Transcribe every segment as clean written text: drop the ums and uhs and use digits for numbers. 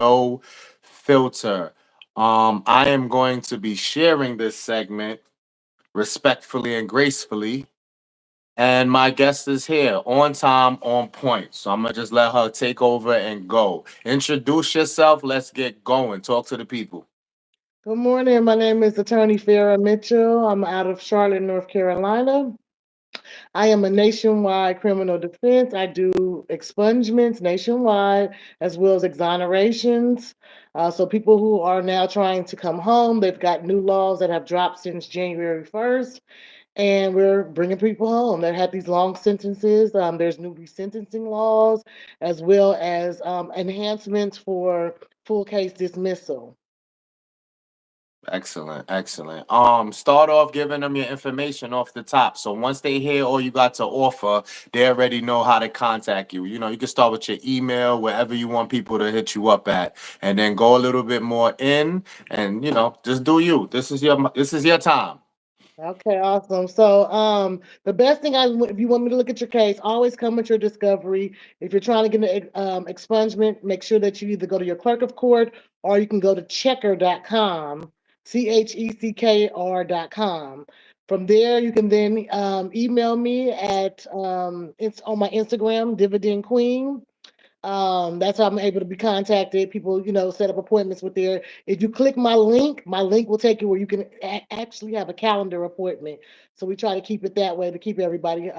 no filter. I am going to be sharing this segment respectfully and gracefully. And my guest is here, on time, on point. So I'm gonna just let her take over and go. Introduce yourself. Let's get going. Talk to the people. Good morning. My name is Attorney Farah Mitchell. I'm out of Charlotte, North Carolina. I am a nationwide criminal defense. I do expungements nationwide as well as exonerations. So people who are now trying to come home, they've got new laws that have dropped since January 1st, and we're bringing people home that had these long sentences. There's new resentencing laws as well as enhancements for full case dismissal. Excellent, excellent. Start off giving them your information off the top. So once they hear all you got to offer, they already know how to contact you. You know, you can start with your email, wherever you want people to hit you up at, and then go a little bit more in, and just do you. This is your time. Okay, awesome. So, the best thing if you want me to look at your case, always come with your discovery. If you're trying to get an expungement, make sure that you either go to your clerk of court or you can go to checker.com, checkr.com. From there, you can then email me at it's on my Instagram, Dividenqueen. That's how I'm able to be contacted. People, set up appointments with their. If you click my link will take you where you can actually have a calendar appointment. So we try to keep it that way to keep everybody,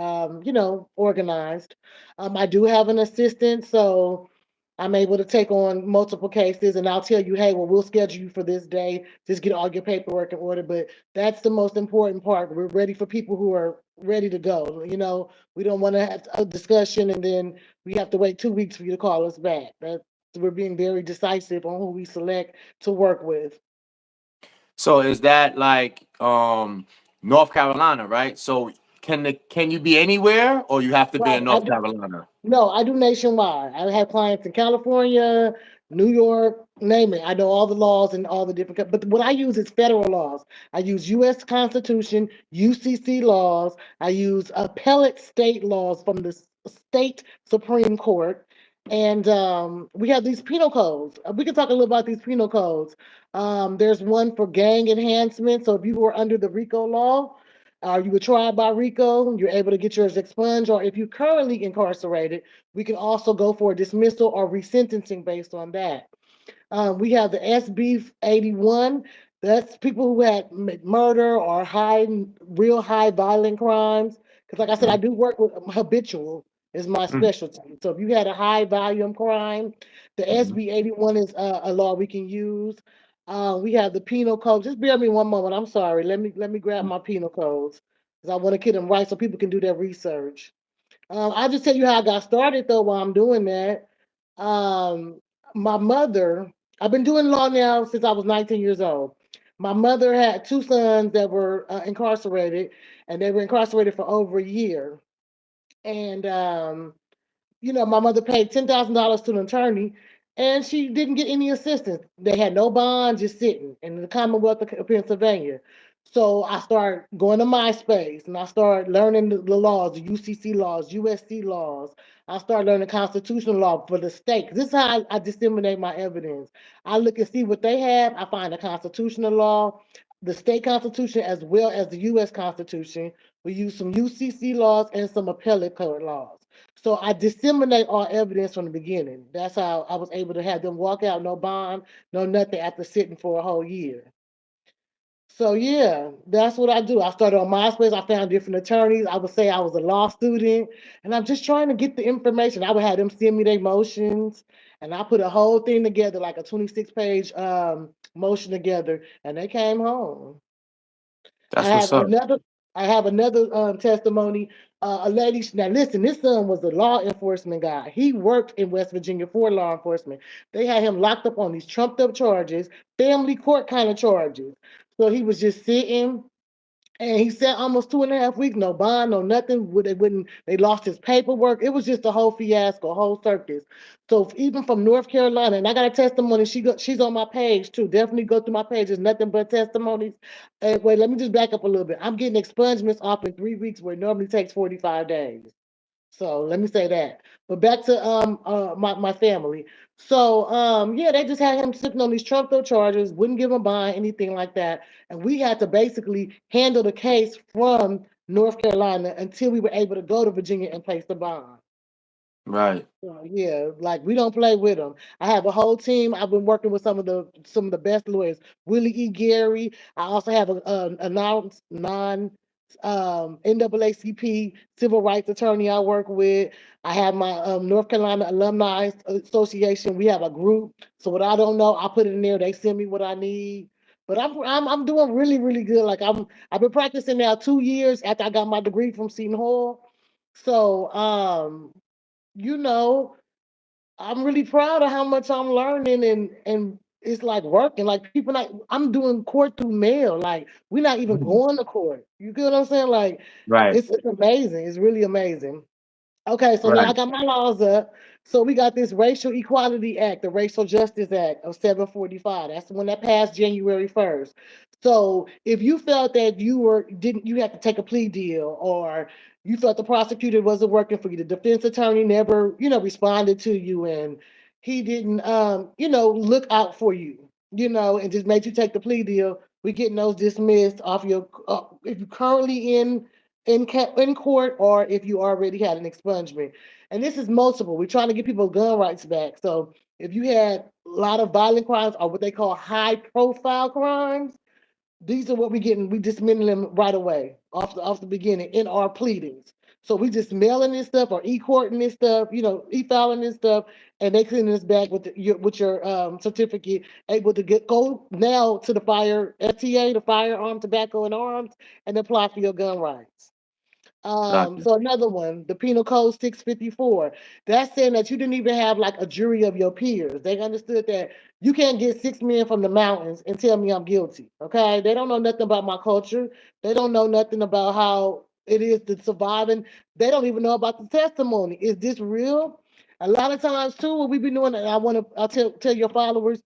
organized. I do have an assistant, so I'm able to take on multiple cases, and I'll tell you, hey, well, we'll schedule you for this day. Just get all your paperwork in order. But that's the most important part. We're ready for people who are ready to go. We don't want to have a discussion and then we have to wait 2 weeks for you to call us back. We're being very decisive on who we select to work with. So is that like North Carolina, right? So can you be anywhere, or you have to be Right. in North Carolina? No, I do nationwide. I have clients in California, New York, name it. I know all the laws and all the different, but what I use is federal laws. I use U.S. Constitution, UCC laws. I use appellate state laws from the state Supreme Court. And we have these penal codes. We can talk a little about these penal codes. There's one for gang enhancement. So if you were under the RICO law, you were tried by RICO, you're able to get yours expunged, or if you're currently incarcerated, we can also go for a dismissal or resentencing based on that. We have the SB 81. That's people who had murder or real high violent crimes. Because, like I said, I do work with habitual is my specialty. So if you had a high volume crime, the Mhm. SB 81 is a law we can use. We have the penal code. Just bear me one moment. I'm sorry. Let me grab my penal codes because I want to get them right so people can do their research. I'll just tell you how I got started though while I'm doing that. Um, my mother, I've been doing law now since I was 19 years old. My mother had two sons that were incarcerated, and they were incarcerated for over a year. And my mother paid $10,000 to an attorney, and she didn't get any assistance. They had no bond, just sitting in the Commonwealth of Pennsylvania. So I started going to MySpace, and I started learning the laws, the UCC laws, USC laws. I started learning constitutional law for the state. This is how I disseminate my evidence. I look and see what they have. I find the constitutional law, the state constitution, as well as the U.S. Constitution. We use some UCC laws and some appellate code laws. So I disseminate all evidence from the beginning. That's how I was able to have them walk out, no bond, no nothing, after sitting for a whole year. So yeah, that's what I do. I started on MySpace. I found different attorneys. I would say I was a law student, and I'm just trying to get the information. I would have them send me their motions, and I put a whole thing together, like a 26-page motion together, and they came home. I That's have what's up. another. I have another testimony. A lady. Now listen, this son was a law enforcement guy. He worked in West Virginia for law enforcement. They had him locked up on these trumped up charges, family court kind of charges. So he was just sitting, and he sat almost 2.5 weeks, no bond, no nothing. They wouldn't. They lost his paperwork. It was just a whole fiasco, a whole circus. So even from North Carolina, and I got a testimony. She's on my page too. Definitely go through my page. There's nothing but testimonies. Wait, let me just back up a little bit. I'm getting expungements off in 3 weeks where it normally takes 45 days. So let me say that. But back to my family. So yeah, they just had him sitting on these trumped up charges, wouldn't give him bond, anything like that. And we had to basically handle the case from North Carolina until we were able to go to Virginia and place the bond. Right. Yeah, like we don't play with them. I have a whole team. I've been working with some of the best lawyers. Willie E. Gary. I also have a non NAACP civil rights attorney I work with. I have my North Carolina Alumni Association. We have a group. So what I don't know, I put it in there. They send me what I need. But I'm doing really really good. Like I've been practicing now 2 years after I got my degree from Seton Hall. So you know, I'm really proud of how much I'm learning and it's like working. Like people not I'm doing court through mail. Like we're not even going to court. You get what I'm saying? Like Right. it's amazing. It's really amazing. Okay, so now I Right. got my laws up. So we got this Racial Equality Act, the Racial Justice Act of 745. That's the one that passed January 1st. So if you felt that you had to take a plea deal, or you thought the prosecutor wasn't working for you, the defense attorney never, responded to you, and he didn't look out for you, and just made you take the plea deal, we getting those dismissed off your if you're currently in court, or if you already had an expungement. And this is multiple. We're trying to get people gun rights back. So if you had a lot of violent crimes, or what they call high profile crimes, these are what we getting. We dismantling them right away off the beginning in our pleadings. So we just mailing this stuff, or e-courting this stuff, e-filing this stuff, and they sending us back with your certificate, able to go now to the fire FTA, the Firearm, Tobacco, and Arms, and apply for your gun rights. Gotcha. So another one, the Penal Code 654. That's saying that you didn't even have like a jury of your peers. They understood that you can't get 6 men from the mountains and tell me I'm guilty. Okay, they don't know nothing about my culture. They don't know nothing about how it is to survive, and they don't even know about the testimony. Is this real? A lot of times too, what we've been doing, and I'll tell your followers,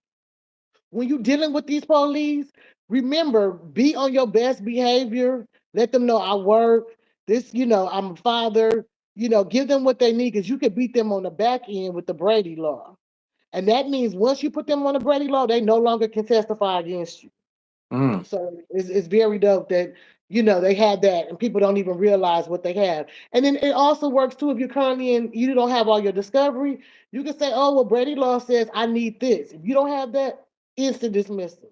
when you're dealing with these police, remember, be on your best behavior. Let them know I work. This, I'm a father. Give them what they need, because you can beat them on the back end with the Brady law. And that means once you put them on the Brady law, they no longer can testify against you. Mm. So it's very dope that they had that, and people don't even realize what they have. And then it also works too, if you're currently in, you don't have all your discovery, you can say, oh well, Brady law says I need this. If you don't have that, instant dismissal.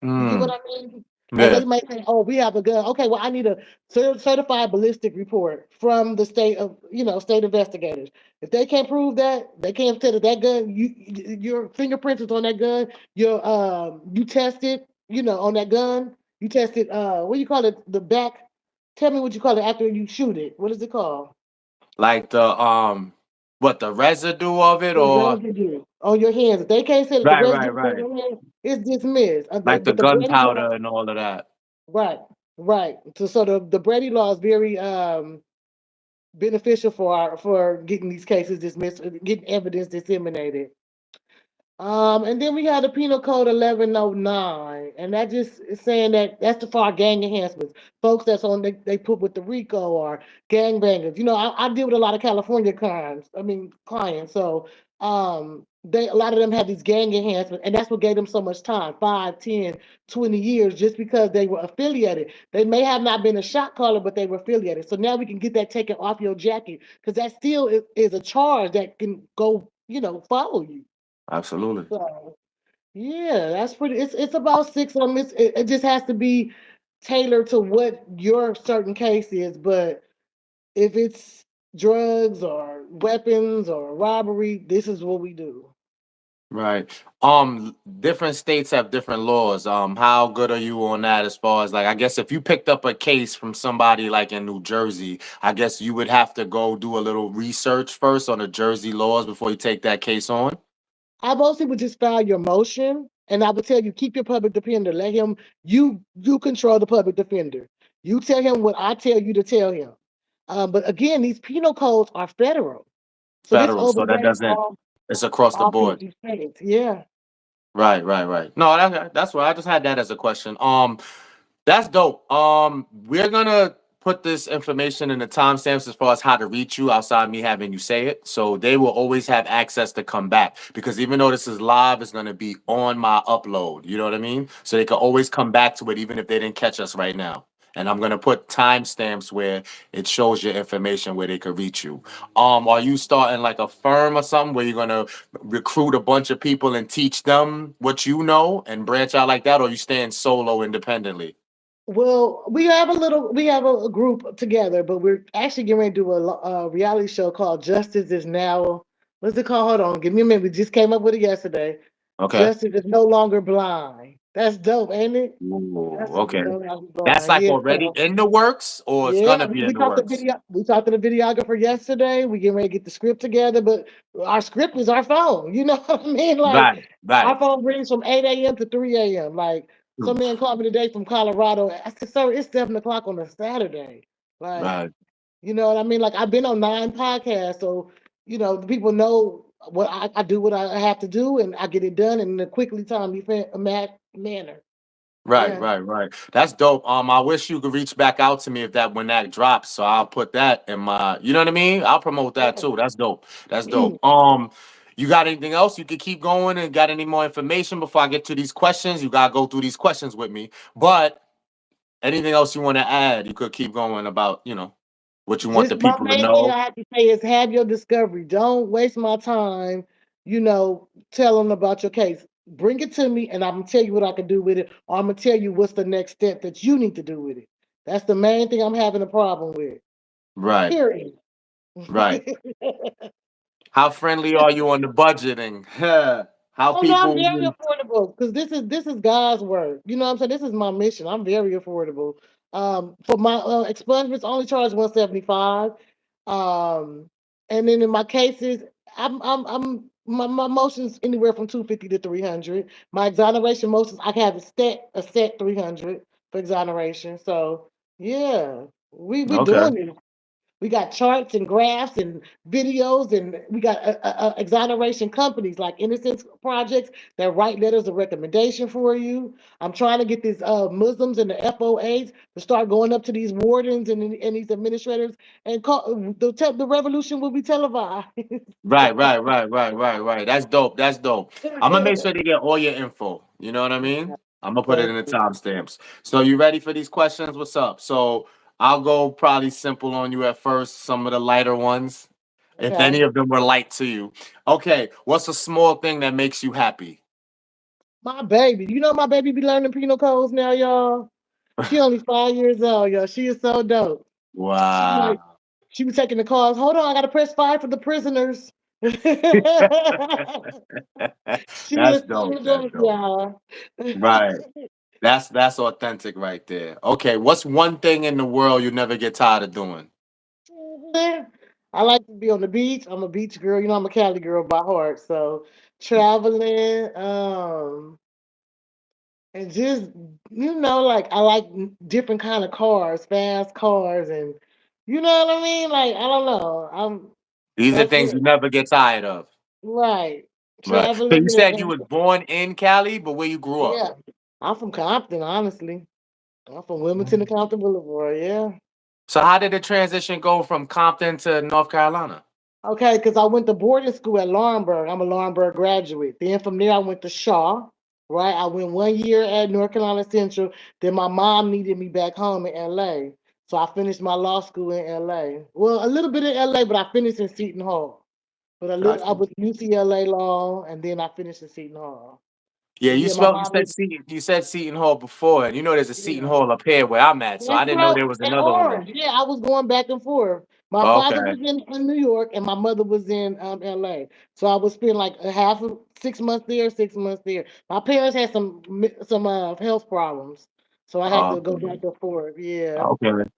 You get what Mm. I mean? Like Yeah. they might say, "Oh, we have a gun. Okay, well, I need a certified ballistic report from the state investigators. If they can't prove that, they can't tell that that gun, your fingerprints is on that gun. You tested, on that gun. You tested. What do you call it? The back. Tell me what you call it after you shoot it. What is it called? Like what, the residue of it, The or residue on your hands. If they can't say that the right, right, residue is on right. your hands, it's dismissed. Like the But the Brady law. gunpowder and all of that. Right, right. So the Brady law is very beneficial for getting these cases dismissed, getting evidence disseminated. And then we had the Penal Code 1109, and that just is saying that that's for our gang enhancements. Folks that's on they put with the RICO or gangbangers. I deal with a lot of California clients. So they a lot of them have these gang enhancements, and that's what gave them so much time, 5, 10, 20 years, just because they were affiliated. They may have not been a shot caller, but they were affiliated. So now we can get that taken off your jacket, because that still is a charge that can go, follow you. Absolutely. So yeah, that's pretty. It's about six of them. It just has to be tailored to what your certain case is. But if it's drugs or weapons or robbery, this is what we do. Right. Different states have different laws. How good are you on that, as far as, like, I guess if you picked up a case from somebody like in New Jersey, I guess you would have to go do a little research first on the Jersey laws before you take that case on? I mostly would just file your motion, and I would tell you, keep your public defender. Let him. You control the public defender. You tell him what I tell you to tell him. But again, these penal codes are federal, so this Federal, so that overlays doesn't, it's across the all board. 50 states. Yeah. Right, right, right. No, that's what I just had that as a question. That's dope. We're gonna put this information in the timestamps as far as how to reach you outside me having you say it. So they will always have access to come back because even though this is live, it's going to be on my upload. You know what I mean? So they can always come back to it even if they didn't catch us right now. And I'm gonna put timestamps where it shows your information where they could reach you. Are you starting like a firm or something where you're gonna recruit a bunch of people and teach them what you know and branch out like that, or you staying solo independently? Well, we have a group together, but we're actually getting ready to do a reality show called Justice is Now. What's it called? Hold on, give me a minute. We just came up with it yesterday. Okay. Justice is no longer blind. That's dope, ain't it? Ooh, Justice is okay. no longer That's blind. like Yeah. already So in the works, or it's yeah, gonna be we in the talked to works. video. We talked to the videographer yesterday. We getting ready to get the script together, but our script is our phone. You know what I mean? Like Right, right, our phone rings from 8 a.m. to 3 a.m. Like some man called me today from Colorado. I said, "Sir, it's 7 o'clock on a Saturday." Like right, you know what I mean? Like I've been on 9 podcasts, so the people know what I do, what I have to do, and I get it done in a quickly timely manner. right, Yeah. right, right. That's dope. I wish you could reach back out to me if that when that drops, so I'll put that in my. You know what I mean? I'll promote that too. That's dope. That's dope. You got anything else? You could keep going and got any more information before I get to these questions? You gotta go through these questions with me. But anything else you want to add? You could keep going about what you want Just the my people to main thing know. I have to say is have your discovery. Don't waste my time, telling about your case. Bring it to me and I'm gonna tell you what I can do with it, or I'm gonna tell you what's the next step that you need to do with it. That's the main thing I'm having a problem with. Right, Period. right. How friendly are you on the budgeting? How Oh no, I'm people? very affordable because this is God's work. You know what I'm saying? This is my mission. I'm very affordable. For my expungements, I only charge 175. Um, and then in my cases, my motions anywhere from 250 to 300. My exoneration motions, I have a set 300 for exoneration. So yeah, we Okay. doing it. We got charts and graphs and videos, and we got exoneration companies like Innocence Projects that write letters of recommendation for you. I'm trying to get these Muslims and the FOAs to start going up to these wardens and these administrators and call the revolution will be televised. Right, right, right, right, right, right. That's dope. That's dope. I'm gonna make sure they get all your info. You know what I mean? I'm gonna put it Thank in the you. timestamps. So you ready for these questions? What's up? So I'll go probably simple on you at first. Some of the lighter ones, if Okay. any of them were light to you. Okay. What's a small thing that makes you happy? My baby, my baby be learning penal codes now, y'all. She only 5 years old, y'all. She is so dope. She be like, Wow. she was taking the calls. Hold on, I gotta press 5 for the prisoners. She That's is dope. so That's dope, dope. y'all. Right. That's authentic right there. Okay. What's one thing in the world you never get tired of doing? I like to be on the beach. I'm a beach girl. I'm a Cali girl by heart. So traveling, and just like I like different kind of cars, fast cars, and you know what I mean. Like I don't know. These are That's things you it. never get tired of. Right. Right. So Traveling you said you and was born in Cali, but where you grew up? yeah. I'm from Compton, honestly. I'm from Wilmington to Compton Boulevard, yeah. So how did the transition go from Compton to North Carolina? Okay, because I went to boarding school at Laurinburg. I'm a Laurinburg graduate. Then from there I went to Shaw, right? I went 1 year at North Carolina Central. Then my mom needed me back home in LA. So I finished my law school in LA. Well, a little bit in LA, but I finished in Seton Hall. But I Gotcha. was UCLA law, and then I finished in Seton Hall. Yeah, But you yeah, my spoke. You mom said is Seton. You said Seton Hall before, and you know there's a Seton yeah. Hall up here where I'm at. So I That's didn't know right. there was And another one. Orange. Yeah, I was going back and forth. My father Okay. was in New York and my mother was in LA. So I would spend like a half of 6 months there, 6 months there. My parents had some health problems. So I had to go Okay. back and forth. Yeah. Okay.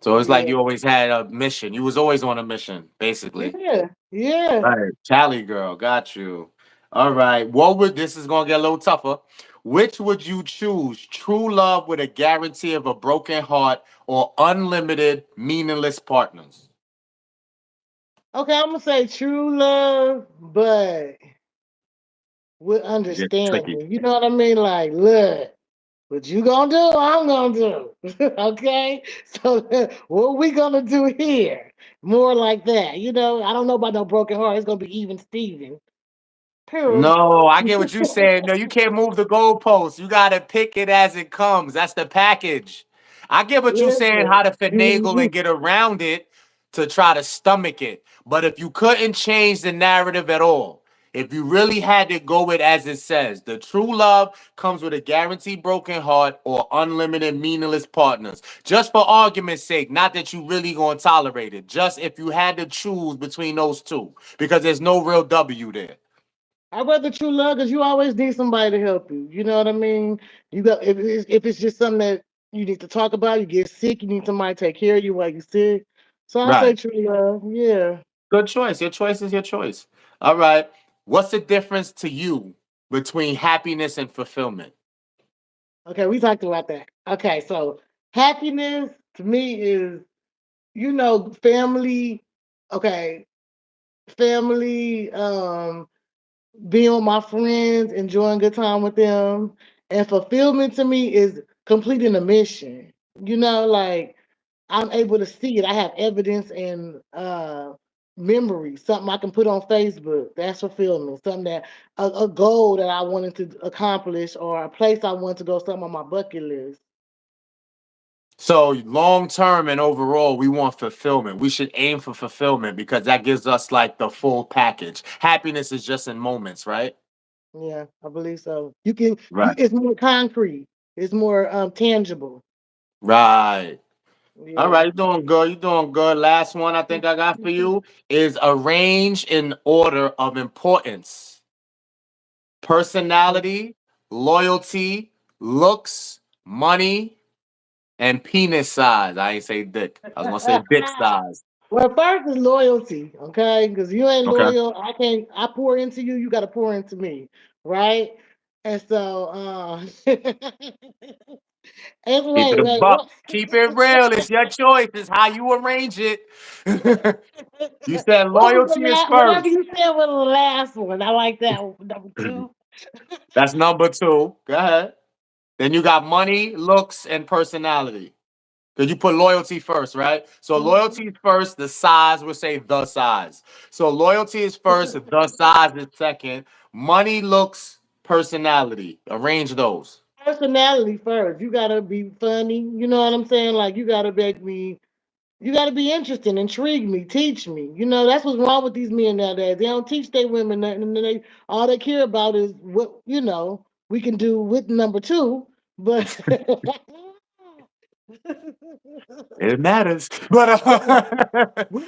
So it's like Yeah. you always had a mission. You was always on a mission, basically. Yeah. Yeah. Right. Cali girl, got you. All right. What would this is gonna get a little tougher. Which would you choose? True love with a guarantee of a broken heart or unlimited meaningless partners? Okay, I'm gonna say true love, but with Get tricky. understanding. You know what I mean? Like, look. What you gonna do, I'm gonna do. Okay? So what we gonna do here? More like that. I don't know about no broken heart. It's gonna be even Steven. Period. No, I get what you're saying. No, you can't move the goalposts. You gotta pick it as it comes. That's the package. I get what you're saying, Listen. how to finagle and get around it to try to stomach it. But if you couldn't change the narrative at all, if you really had to go with as it says, the true love comes with a guaranteed broken heart or unlimited meaningless partners. Just for argument's sake, not that you really gonna tolerate it. Just if you had to choose between those two, because there's no real W there. I'd rather true love because you always need somebody to help you. You know what I mean? You got if it's just something that you need to talk about, you get sick, you need somebody to take care of you while you're sick. So I say Right. true love. Yeah. Good choice. Your choice is your choice. All right. What's the difference to you between happiness and fulfillment? Okay, we talked about that. Okay, so happiness to me is family. Okay, family. Being with my friends, enjoying good time with them, and fulfillment to me is completing a mission. Like I'm able to see it. I have evidence and memory, something I can put on Facebook. That's fulfillment. Something that a goal that I wanted to accomplish, or a place I wanted to go, something on my bucket list. So, long term and overall, we want fulfillment. We should aim for fulfillment because that gives us like the full package. Happiness is just in moments, right? Yeah, I believe so. You can you Right. it's more concrete. It's more tangible. Right. All Yeah. right. You're doing good. You're doing good. Last one I think I got for you is arrange in order of importance: personality, loyalty, looks, money, and penis size. I ain't say dick. I was gonna say dick size. Well, first is loyalty, okay? Because you ain't Okay. loyal, I can't. I pour into you, you got to pour into me, right? And so, and Keep it wait, a wait, buck. what? Keep it real. It's your choice. It's how you arrange it. You said What was the loyalty is last? Whatever first. you said was the last one. I like that one. Number two. That's number two. Go ahead. Then you got money, looks, and personality. Because you put loyalty first, right? So Mhm. loyalty is first, the size, we'll say the size. So loyalty is first, the size is second. Money, looks, personality. Arrange those. Personality first. You gotta be funny. You know what I'm saying? Like you gotta make me. You got to be interesting, intrigue me, teach me. That's what's wrong with these men nowadays. They don't teach their women nothing, and all they care about is what we can do with number two. But It matters. But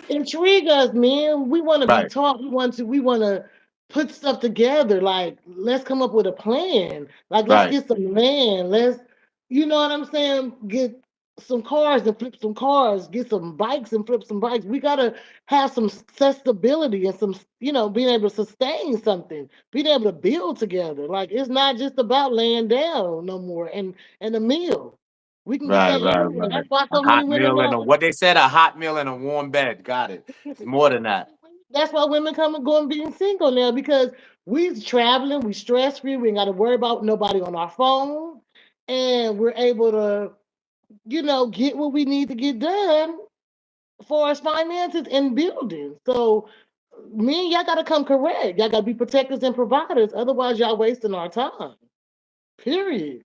intrigue us, man. We want to be right, taught. We want to put stuff together. Like, let's come up with a plan. Like, let's right, get some land. You know what I'm saying? Get some cars and flip some cars. Get some bikes and flip some bikes. We gotta have some accessibility and some, being able to sustain something, being able to build together. Like, it's not just about laying down no more and a meal. We can get right, that right, anywhere. right. That's why A so many hot women meal and don't. a what they said, a hot meal and a warm bed. Got it. It's more than that. That's why women come and go and being single now because we traveling, we stress free, we ain't got to worry about nobody on our phone, and we're able to, get what we need to get done for us finances and building. So me and y'all got to come correct. Y'all got to be protectors and providers. Otherwise, y'all wasting our time. Period.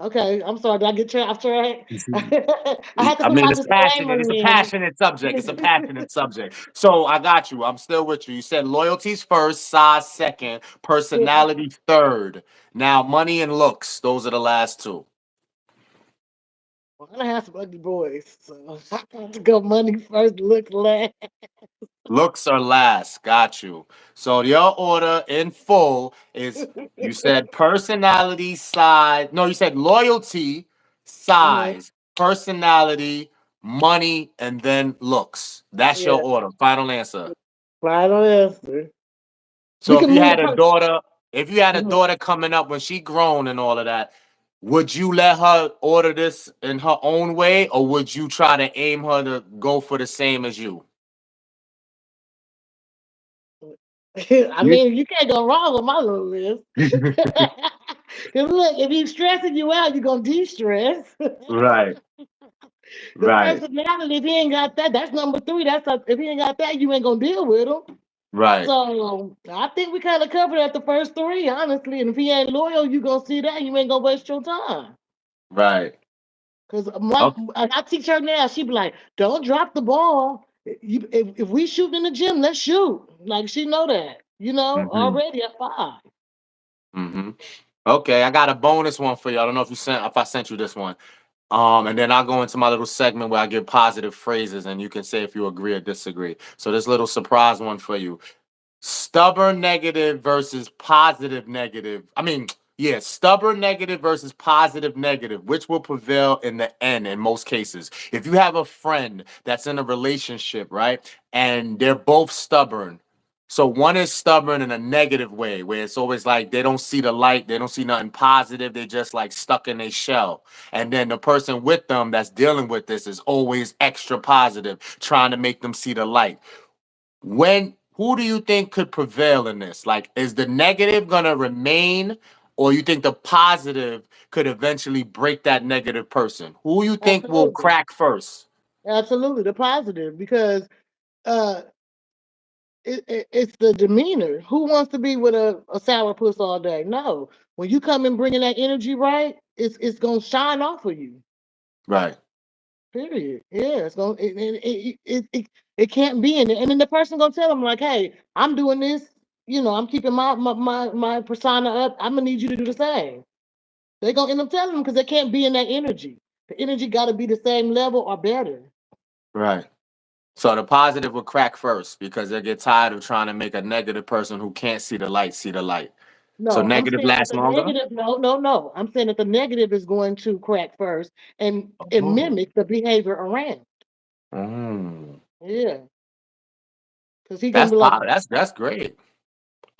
Okay, I'm sorry. Did I get off track? I had to I put mean, my it's passionate. disclaimer It's a in. passionate subject. It's a passionate subject. So I got you. I'm still with you. You said loyalty's first, size second, personality third. Now, money and looks. Those are the last two. Well, I have some ugly boys, so I have to go money first, look last. Looks are last. Got you. So your order in full is you said personality, size. No, you said loyalty, Mhm. size, personality, money, and then looks. That's your Yeah, order. Final answer. final answer. We So if can you move had a her. daughter, if you had a Mhm. daughter coming up when she grown and all of that, would you let her order this in her own way, or would you try to aim her to go for the same as you? I mean, you can't go wrong with my little list. Because look, if he's stressing you out, you're gonna de-stress. Right. The Right. personality, if he ain't got that, that's number three. If he ain't got that, you ain't gonna deal with him. Right. So I think we kind of covered at the first three, honestly. And if he ain't loyal, you gonna see that. You ain't gonna waste your time. Right. Cause I teach her now. She be like, "Don't drop the ball. If we shooting in the gym, let's shoot." Like she know that, Okay. already at 5. hmm Okay, I got a bonus one for you. I don't know if I sent you this one. And then I'll go into my little segment where I give positive phrases and you can say if you agree or disagree. So this little surprise one for you. Stubborn negative versus positive negative. Yeah, stubborn negative versus positive negative. Which will prevail in the end in most cases? If you have a friend that's in a relationship, right, and they're both stubborn. So one is stubborn in a negative way, where it's always like they don't see the light, they don't see nothing positive, they're just like stuck in a shell. And then the person with them that's dealing with this is always extra positive, trying to make them see the light. Who do you think could prevail in this? Like, is the negative gonna remain, or you think the positive could eventually break that negative person? Who you think will Absolutely, crack first? absolutely, the positive because uh, it's the demeanor. Who wants to be with a sourpuss all day? No. When you come and bringing that energy right, it's gonna shine off of you. Right, Period. Yeah, it's gonna it can't be in it. And then the person gonna tell them like, hey, I'm doing this. I'm keeping my persona up. I'm gonna need you to do the same. They're gonna end up telling them because they can't be in that energy. The energy got to be the same level or better. right. So the positive will crack first because they get tired of trying to make a negative person who can't see the light. So No, I'm negative saying that lasts the longer. negative. No, no, no. I'm saying that the negative is going to crack first and Oh. mimic the behavior around. Mm. Yeah, because he gonna be like, That's great.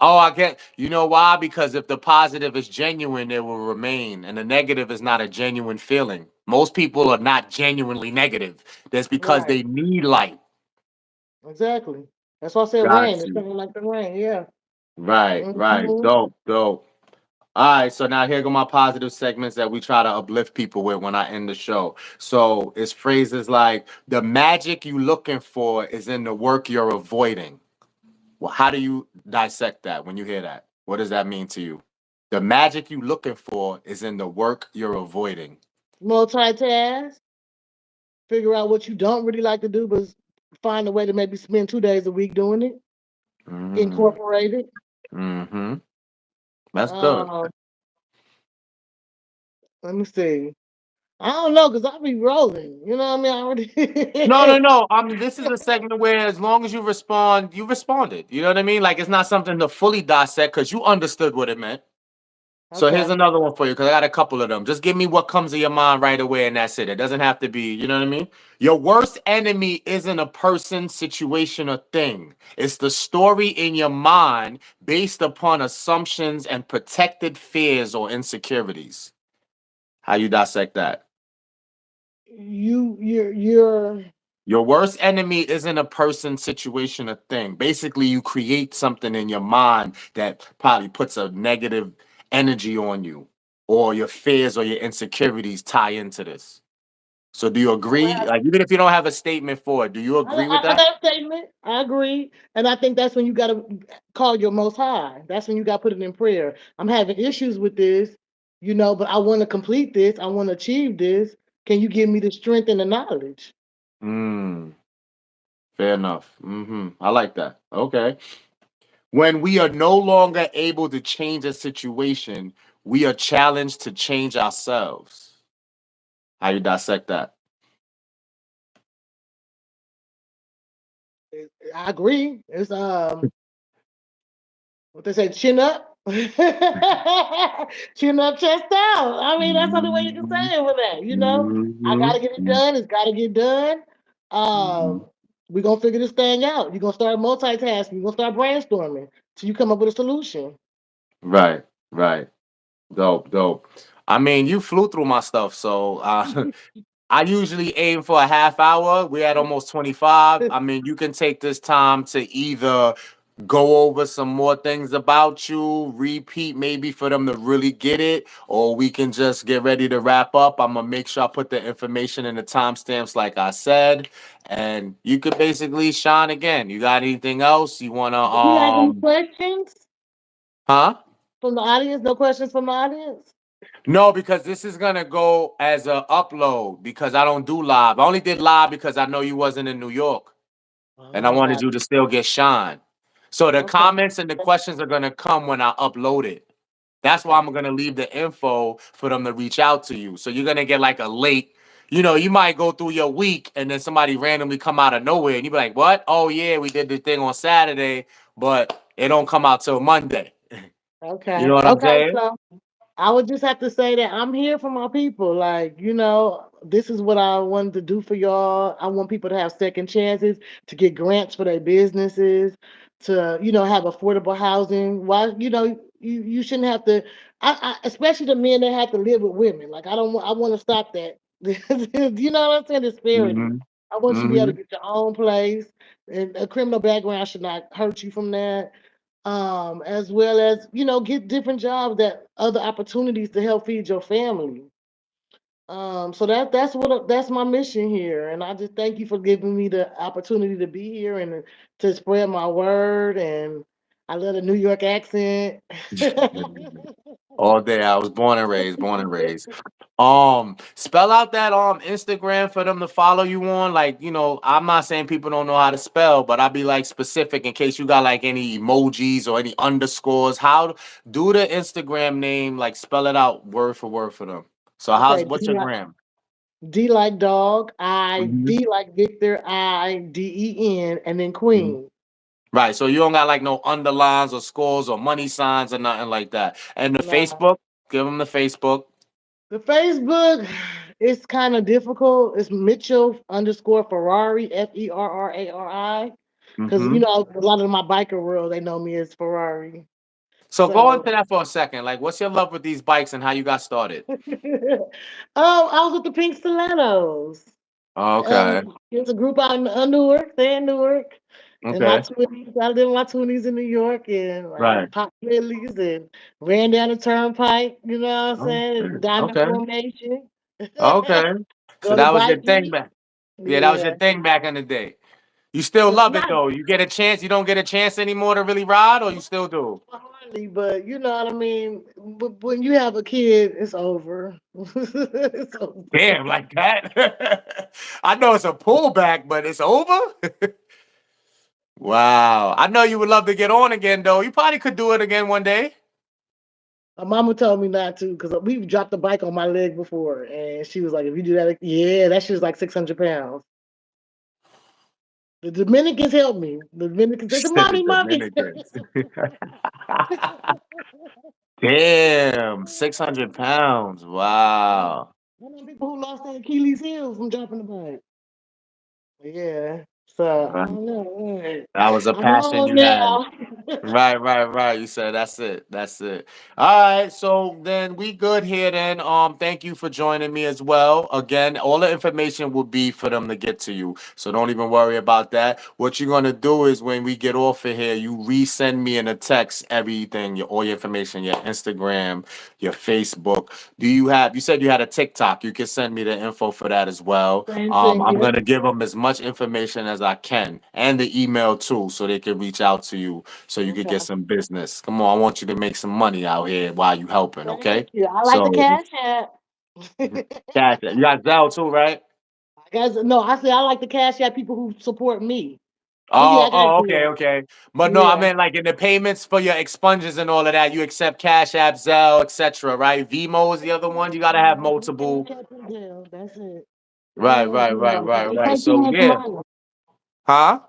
Oh, I get. You know why? Because if the positive is genuine, it will remain, and the negative is not a genuine feeling. Most people are not genuinely negative. That's because right, they need light. exactly. That's why I said Got rain. It's you. something like the rain. Yeah. Right, right. Hmm. Dope, dope. All right, so now here go my positive segments that we try to uplift people with when I end the show. So it's phrases like the magic you looking for is in the work you're avoiding. Well, how do you dissect that when you hear that? What does that mean to you? The magic you looking for is in the work you're avoiding. Multitask. Figure out what you don't really like to do, but find a way to maybe spend 2 days a week doing it. Mm, Incorporate it. mm-hmm. That's good. Um, Let me see. I don't know because I be rolling. You know what I mean? I No, already. no, no. This is a segment where as long as you respond, you responded. You know what I mean? Like it's not something to fully dissect because you understood what it meant. So here's Okay. another one for you because I got a couple of them. Just give me what comes to your mind right away, and that's it. It doesn't have to be, you know what I mean? Your worst enemy isn't a person, situation, or thing. It's the story in your mind based upon assumptions and protected fears or insecurities. How you dissect that? You're Your worst enemy isn't a person, situation, or thing. Basically, you create something in your mind that probably puts a negative energy on you, or your fears or your insecurities tie into this. So, do you agree? Like, even if you don't have a statement for it, do you agree with I that? got a statement. I agree, and I think that's when you got to call your Most High. That's when you got to put it in prayer. I'm having issues with this, but I want to complete this. I want to achieve this. Can you give me the strength and the knowledge? Mm, fair enough. I like that. Okay. When we are no longer able to change a situation, we are challenged to change ourselves. How you dissect that? I agree. It's what they say, chin up, chin up, chest out. I mean, that's the only way you can Mhm, say it with that. I mhm, gotta get it done. It's gotta get done. mhm. We're gonna figure this thing out. You're gonna start multitasking. You're gonna start brainstorming till you come up with a solution. Right, right. Dope, dope. I mean, you flew through my stuff, so I usually aim for a half hour. We're at almost 25. I mean, you can take this time to either go over some more things about you, repeat maybe for them to really get it, or we can just get ready to wrap up. I'm gonna make sure I put the information in the timestamps, like I said, and you could basically shine again. You got anything else you wanna Do we have any questions huh? from the audience? No questions from the audience? No, because this is gonna go as a upload because I don't do live. I only did live because I know you wasn't in New York and I Oh, wanted God. you to still get shine. So the Okay. comments and the questions are gonna come when I upload it. That's why Okay. I'm gonna leave the info for them to reach out to you. So you're gonna get like a late, you might go through your week and then somebody randomly come out of nowhere and you be like, what? Oh yeah, we did the thing on Saturday, but it don't come out till Monday. You know Okay. what I'm Okay. saying? So I would just have to say that I'm here for my people. Like, this is what I wanted to do for y'all. I want people to have second chances, to get grants for their businesses, to, have affordable housing. Why, you shouldn't have to, especially the men that have to live with women. Like, I want to stop that. You know what I'm saying? Disparity. Mm-hmm. I want you to be able Mm-hmm. to get your own place, and a criminal background should not hurt you from that, as well as get different jobs, that other opportunities to help feed your family. So that's my mission here, and I just thank you for giving me the opportunity to be here and to spread my word. And I love the New York accent. All day. I was born and raised, born and raised. Spell out that Instagram for them to follow you on. Like, I'm not saying people don't know how to spell, but I'll be like specific in case you got like any emojis or any underscores. How do the Instagram name, like spell it out word for word for them. So Okay, what's your gram? D like dog, I Mhm, V like Victor, IDEN, and then mhm. Queen. Right. So you don't got like no underlines or scores or money signs or nothing like that. And the Nah. Facebook, give them the Facebook. The Facebook, it's kind of difficult. It's Mitchell underscore Ferrari, Ferrari. Because, Hmm. a lot of my biker world, they know me as Ferrari. So go into So, that for a second. Like, what's your love with these bikes and how you got started? I was with the Pink Stilettos. Okay. It's a group out in Newark, they in Newark. In my Okay. 20s, I lived in my 20s in New York, and Right. pop lilies and ran down the turnpike, you know what I'm Oh, saying? And shit. diamond Okay. formation. Okay. So Go to that was your bike thing week. back. Yeah, that was Yeah. your thing back in the day. You still It's love it not though. You get a chance. You don't get a chance anymore to really ride, or you still do. hardly, but you know what I mean. But when you have a kid, it's over. It's over. Damn, like that. I know it's a pullback, but it's over. Wow. I know you would love to get on again, though. You probably could do it again one day. My mama told me not to because we've dropped the bike on my leg before, and she was like, "If you do that, yeah, that shit was like 600 pounds." The Dominicans helped me. The Dominicans said, "The The mommy monkey." Dominicans. Damn, 600 pounds. Wow. I know people who lost their Achilles heels from dropping the bike. Yeah. So I Right. don't know. Right. That was a I'm passion home you had. now. Right, right, right. You said that's it. That's it. All right. So then we good here then. Thank you for joining me as well. Again, all the information will be for them to get to you. So don't even worry about that. What you're gonna do is when we get off of here, you resend me in a text everything, all your information, your Instagram, your Facebook. You said you had a TikTok. You can send me the info for that as well. Same thing. I'm Yeah. gonna give them as much information as I can and the email too, so they can reach out to you so you could Okay. get some business. Come on, I want you to make some money out here while you helping, Thank okay? you. I like the So Cash App. cash you got Zelle too, right? Guys, no, I said I like the Cash App people who support me. But yeah, Oh, I got oh, okay, Zelle. okay. But no, I Yeah. meant like in the payments for your expunges and all of that, you accept Cash App, Zelle, etc., right? Vimo is the other one. You gotta have multiple. Cash App and Zelle. That's it. Right, right, right, right, They right. take too So much yeah. money. Huh?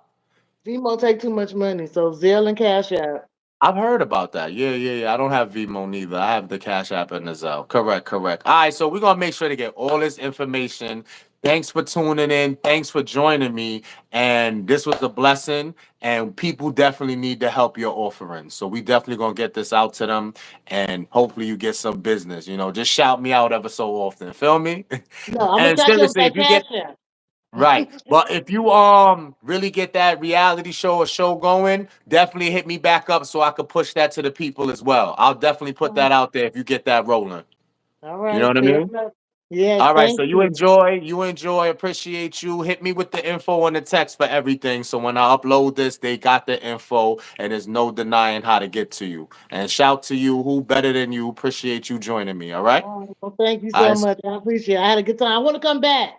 Vimo take too much money. So Zelle and Cash App. I've heard about that. Yeah, yeah, yeah. I don't have Vimo neither. I have the Cash App and the Zelle. Correct, correct. All right, so we're gonna make sure to get all this information. Thanks for tuning in. Thanks for joining me. And this was a blessing. And people definitely need the help you're offering. So we definitely gonna get this out to them. And hopefully you get some business. Just shout me out ever so often. Feel me? No, I'm gonna And shout you out with seriously, if that you get Cash App. Right. But if you really get that reality show or show going, definitely hit me back up so I could push that to the people as well. I'll definitely put that out there if you get that rolling. All You know right, what I fair mean? enough. Yes, All right, thank so you. you enjoy, appreciate you. Hit me with the info on the text for everything. So when I upload this, they got the info and there's no denying how to get to you. And shout to you, who better than you? Appreciate you joining me. All right. Oh, well, thank you All so right. much. I appreciate it. I had a good time. I want to come back.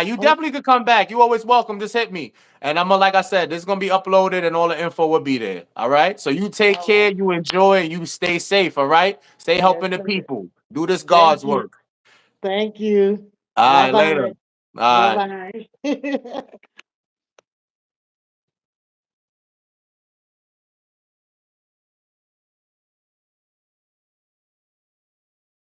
You Oh, definitely could come back. You always welcome. Just hit me. And I'm gonna, like I said, this is gonna be uploaded and all the info will be there. All right. So you take all right. care, you enjoy, and you stay safe. All right. Stay Yes, helping the sir. people. Do this Thank God's you. work. Thank you. All Bye right, later. bye. All right. Bye bye.